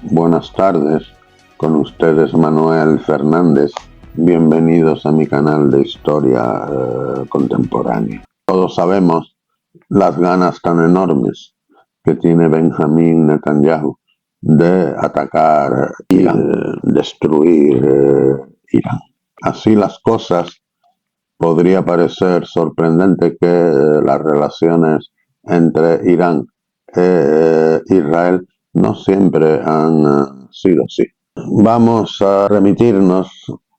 Buenas tardes, con ustedes Manuel Fernández. Bienvenidos a mi canal de historia contemporánea. Todos sabemos las ganas tan enormes que tiene Benjamín Netanyahu de atacar y destruir Irán. Así las cosas, podría parecer sorprendente que las relaciones entre Irán e Israel no siempre han sido así. Vamos a remitirnos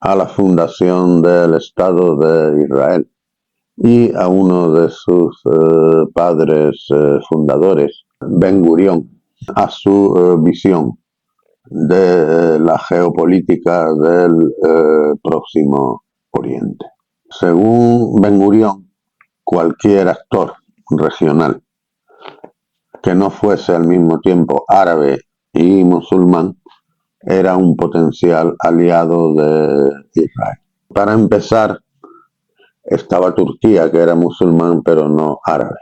a la fundación del Estado de Israel y a uno de sus padres fundadores, Ben Gurión, a su visión de la geopolítica del próximo Oriente. Según Ben Gurión, cualquier actor regional que no fuese al mismo tiempo árabe y musulmán era un potencial aliado de Israel. Para empezar, estaba Turquía, que era musulmán pero no árabe.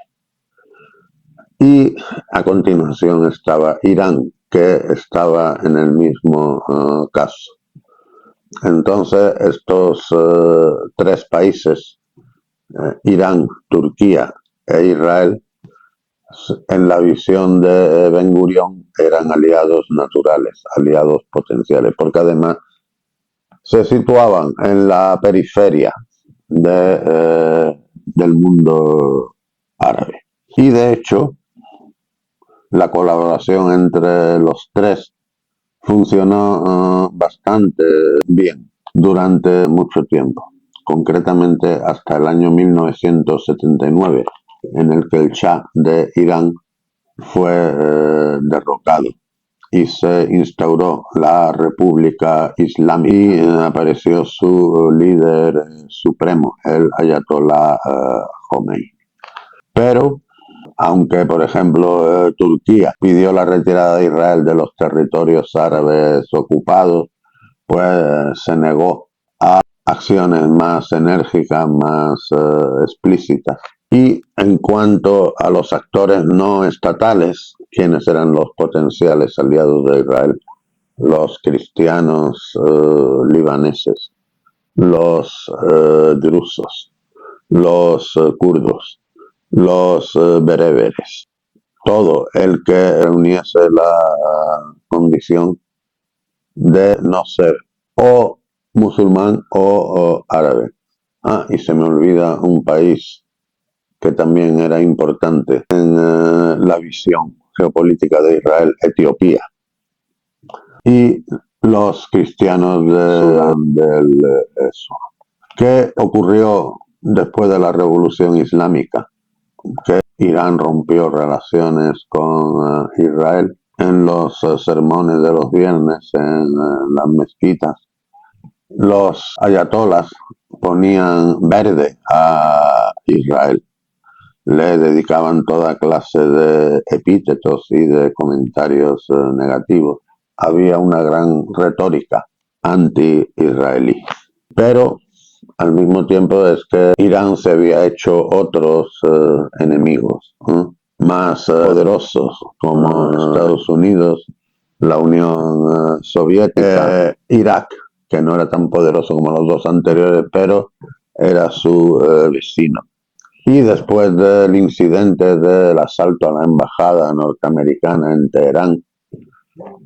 Y a continuación estaba Irán, que estaba en el mismo caso. Entonces, estos tres países, Irán, Turquía e Israel, en la visión de Ben Gurión, eran aliados naturales, aliados potenciales, porque además se situaban en la periferia del mundo árabe. Y de hecho, la colaboración entre los tres funcionó bastante bien durante mucho tiempo, concretamente hasta el año 1979, en el que el Shah de Irán fue derrocado y se instauró la República Islámica y apareció su líder supremo, el Ayatollah Khomeini. Pero aunque, por ejemplo, Turquía pidió la retirada de Israel de los territorios árabes ocupados, pues se negó a acciones más enérgicas, más explícitas. Y en cuanto a los actores no estatales, quienes eran los potenciales aliados de Israel, los cristianos libaneses, los drusos, los kurdos, los bereberes, todo el que reuniese la condición de no ser o musulmán o árabe. Y se me olvida un país que también era importante en la visión geopolítica de Israel, Etiopía. Y los cristianos del sur. ¿Qué ocurrió después de la Revolución Islámica? Que Irán rompió relaciones con Israel en los sermones de los viernes, en las mezquitas. Los ayatolas ponían verde a Israel, le dedicaban toda clase de epítetos y de comentarios negativos. Había una gran retórica anti-israelí. Pero al mismo tiempo es que Irán se había hecho otros enemigos más poderosos, como Estados Unidos, la Unión Soviética, Irak, que no era tan poderoso como los dos anteriores, pero era su vecino. Y después del incidente del asalto a la embajada norteamericana en Teherán,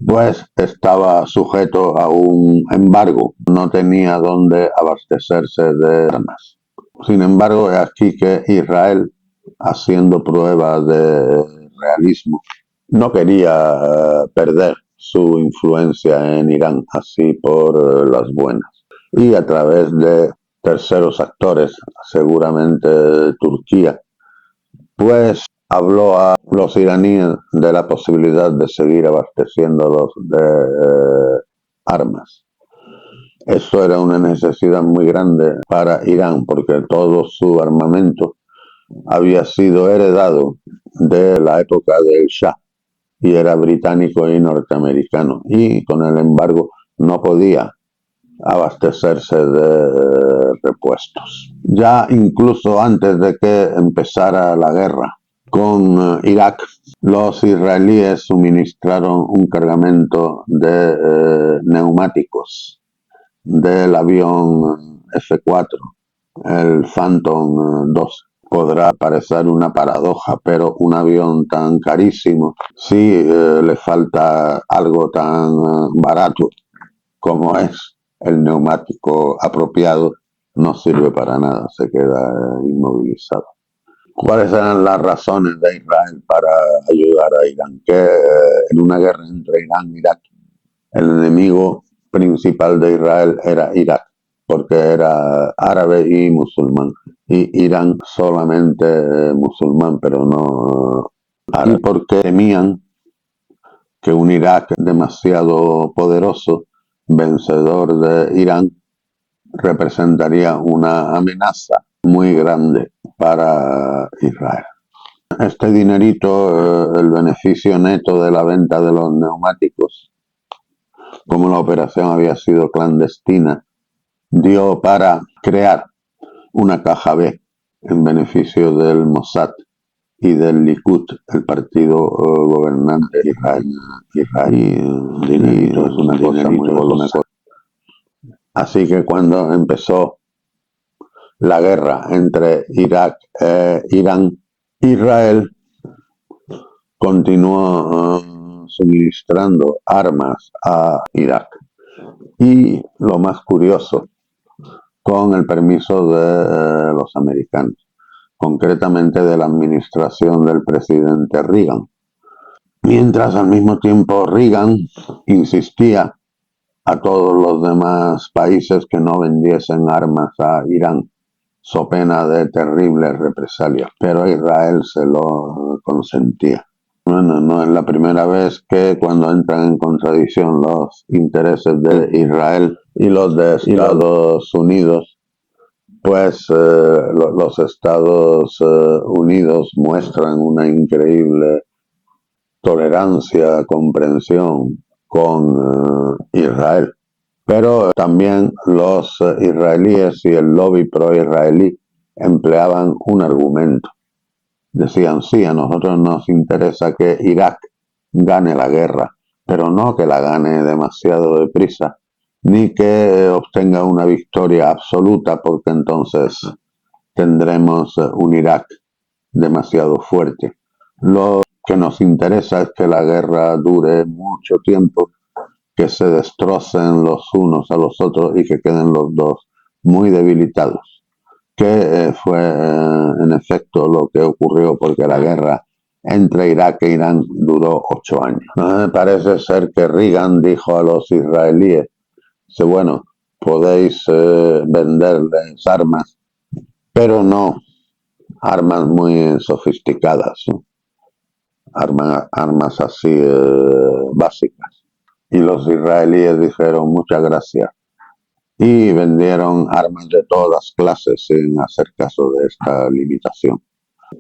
pues estaba sujeto a un embargo, no tenía dónde abastecerse de armas. Sin embargo, es aquí que Israel, haciendo pruebas de realismo, no quería perder su influencia en Irán, así por las buenas. Y a través de terceros actores, seguramente Turquía, pues habló a los iraníes de la posibilidad de seguir abasteciéndolos de armas. Eso era una necesidad muy grande para Irán, porque todo su armamento había sido heredado de la época del Shah y era británico y norteamericano, y con el embargo no podía abastecerse de repuestos. Ya incluso antes de que empezara la guerra, con Irak. Los israelíes suministraron un cargamento de neumáticos del avión F-4, el Phantom 2. Podrá parecer una paradoja, pero un avión tan carísimo, si le falta algo tan barato como es el neumático apropiado, no sirve para nada, se queda inmovilizado. ¿Cuáles eran las razones de Israel para ayudar a Irán? Que en una guerra entre Irán e Irak, el enemigo principal de Israel era Irak, porque era árabe y musulmán. Y Irán solamente musulmán, pero no árabe. Y porque temían que un Irak demasiado poderoso, vencedor de Irán, representaría una amenaza muy grande para Israel. Este dinerito, el beneficio neto de la venta de los neumáticos, como la operación había sido clandestina, dio para crear una caja B en beneficio del Mossad y del Likud, el partido gobernante de Israel. Y dinerito es una cosa muy golosa. Así que cuando empezó la guerra entre Irak e Irán, Israel continuó suministrando armas a Irak. Y lo más curioso, con el permiso de los americanos, concretamente de la administración del presidente Reagan. Mientras al mismo tiempo Reagan insistía a todos los demás países que no vendiesen armas a Irán, so pena de terribles represalias, pero Israel se lo consentía. Bueno, no es la primera vez que cuando entran en contradicción los intereses de Israel y los de Estados Unidos, pues los Estados Unidos muestran una increíble tolerancia, comprensión con Israel. Pero también los israelíes y el lobby pro-israelí empleaban un argumento. Decían, sí, a nosotros nos interesa que Irak gane la guerra, pero no que la gane demasiado deprisa, ni que obtenga una victoria absoluta, porque entonces tendremos un Irak demasiado fuerte. Lo que nos interesa es que la guerra dure mucho tiempo, que se destrocen los unos a los otros y que queden los dos muy debilitados, que fue en efecto lo que ocurrió, porque la guerra entre Irak e Irán duró 8 años. Parece ser que Reagan dijo a los israelíes, bueno, podéis venderles armas, pero no armas muy sofisticadas, ¿no? Armas así básicas. Y los israelíes dijeron muchas gracias y vendieron armas de todas clases sin hacer caso de esta limitación.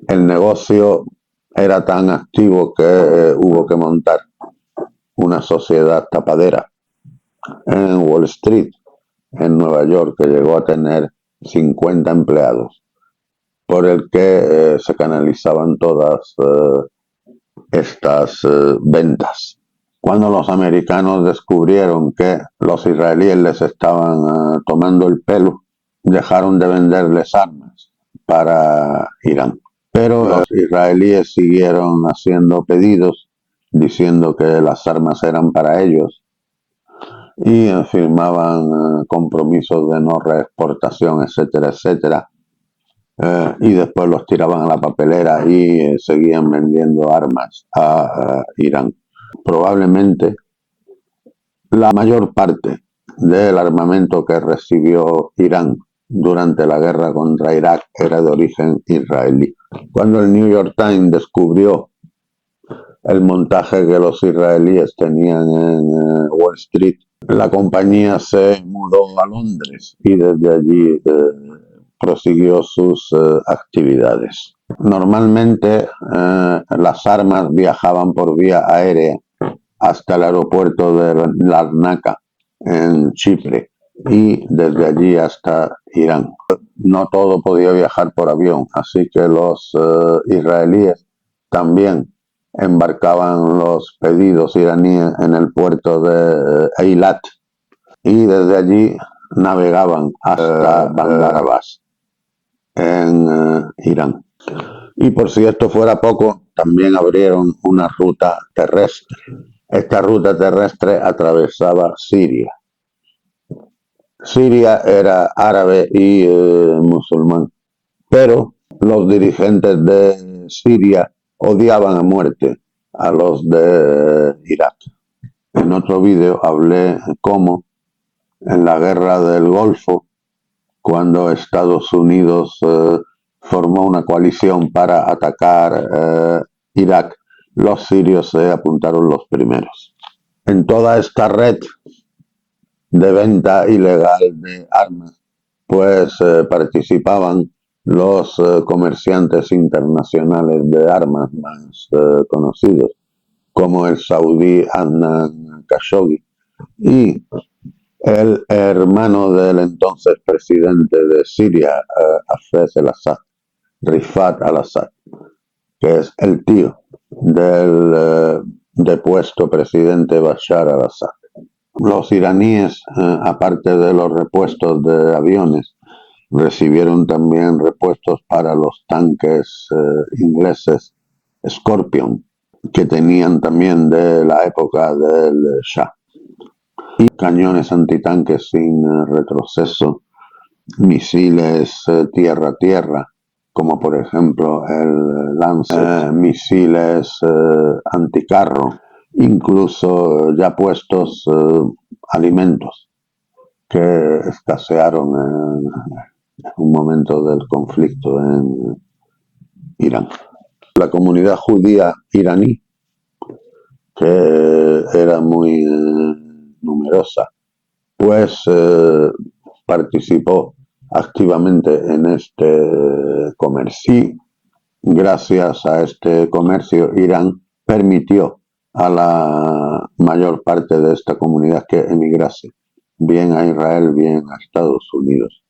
El negocio era tan activo que hubo que montar una sociedad tapadera en Wall Street, en Nueva York, que llegó a tener 50 empleados, por el que se canalizaban todas estas ventas. Cuando los americanos descubrieron que los israelíes les estaban tomando el pelo, dejaron de venderles armas para Irán. Pero los israelíes siguieron haciendo pedidos diciendo que las armas eran para ellos y firmaban compromisos de no reexportación, etcétera, etcétera. Y después los tiraban a la papelera y seguían vendiendo armas a Irán. Probablemente la mayor parte del armamento que recibió Irán durante la guerra contra Irak era de origen israelí. Cuando el New York Times descubrió el montaje que los israelíes tenían en Wall Street, la compañía se mudó a Londres y desde allí prosiguió sus actividades. Normalmente las armas viajaban por vía aérea hasta el aeropuerto de Larnaca, en Chipre, y desde allí hasta Irán. No todo podía viajar por avión, así que los israelíes también embarcaban los pedidos iraníes en el puerto de Eilat y desde allí navegaban hasta Bandar Abbas en Irán. Y por si esto fuera poco, también abrieron una ruta terrestre. Esta ruta terrestre atravesaba Siria. Siria era árabe y musulmán, pero los dirigentes de Siria odiaban a muerte a los de Irak. En otro vídeo hablé cómo en la guerra del Golfo, cuando Estados Unidos formó una coalición para atacar Irak, los sirios se apuntaron los primeros. En toda esta red de venta ilegal de armas, pues participaban los comerciantes internacionales de armas más conocidos, como el saudí Adnan Khashoggi y el hermano del entonces presidente de Siria, Hafez al-Assad, Rifat al-Assad, que es el tío del depuesto presidente Bashar al-Assad. Los iraníes, aparte de los repuestos de aviones, recibieron también repuestos para los tanques ingleses Scorpion, que tenían también de la época del Shah, y cañones antitanques sin retroceso, misiles tierra-tierra, como por ejemplo el Lancet, misiles anticarro, incluso ya puestos alimentos que escasearon en un momento del conflicto en Irán. La comunidad judía iraní, que era muy numerosa, pues participó activamente en este comercio. Y gracias a este comercio, Irán permitió a la mayor parte de esta comunidad que emigrase, bien a Israel, bien a Estados Unidos.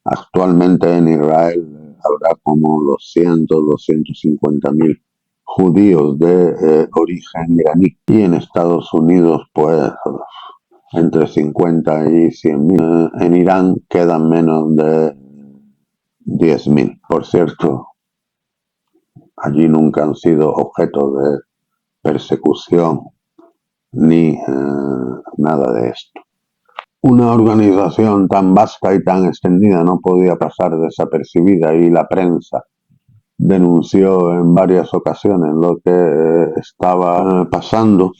Actualmente en Israel habrá como 200-250 mil judíos de origen iraní, y en Estados Unidos pues entre 50 y 100 mil. En Irán quedan menos de 10.000. Por cierto, allí nunca han sido objeto de persecución ni nada de esto. Una organización tan vasta y tan extendida no podía pasar desapercibida, y la prensa denunció en varias ocasiones lo que estaba pasando.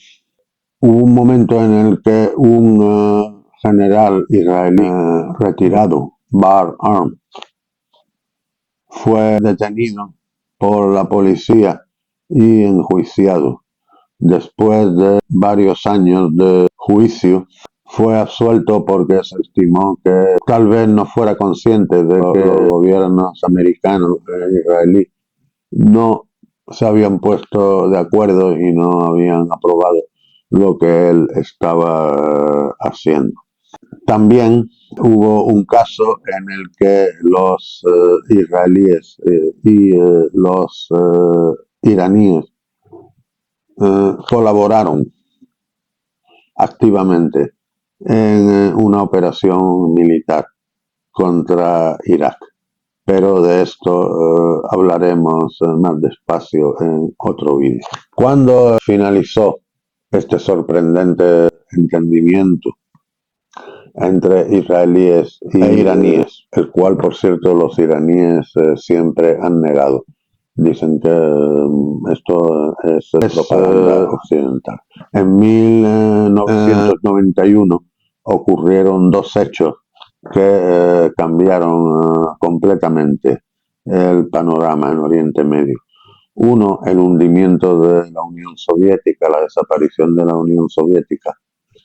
Hubo un momento en el que un general israelí retirado, Bar Arm, fue detenido por la policía y enjuiciado. Después de varios años de juicio, fue absuelto porque se estimó que tal vez no fuera consciente de que los gobiernos americanos e israelí no se habían puesto de acuerdo y no habían aprobado lo que él estaba haciendo. También hubo un caso en el que los israelíes y los iraníes colaboraron activamente en una operación militar contra Irak. Pero de esto hablaremos más despacio en otro vídeo. Cuando finalizó este sorprendente entendimiento entre israelíes e iraníes, el cual, por cierto, los iraníes siempre han negado? Dicen que esto es propaganda occidental. En 1991 ocurrieron dos hechos que cambiaron completamente el panorama en Oriente Medio. Uno, el hundimiento de la Unión Soviética, la desaparición de la Unión Soviética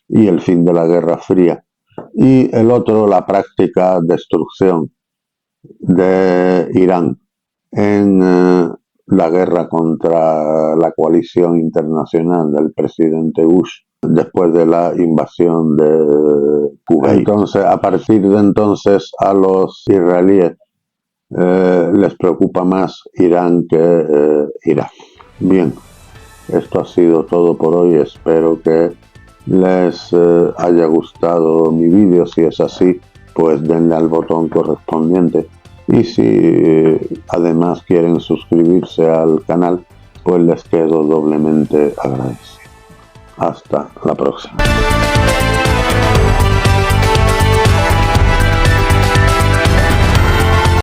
y el fin de la Guerra Fría. Y el otro, la práctica destrucción de Irán en la guerra contra la coalición internacional del presidente Bush después de la invasión de Kuwait. Entonces, a partir de entonces, a los israelíes les preocupa más Irán que Irak. Bien, esto ha sido todo por hoy. Espero que les haya gustado mi vídeo. Si es así, pues denle al botón correspondiente. Y si además quieren suscribirse al canal, pues les quedo doblemente agradecido. Hasta la próxima.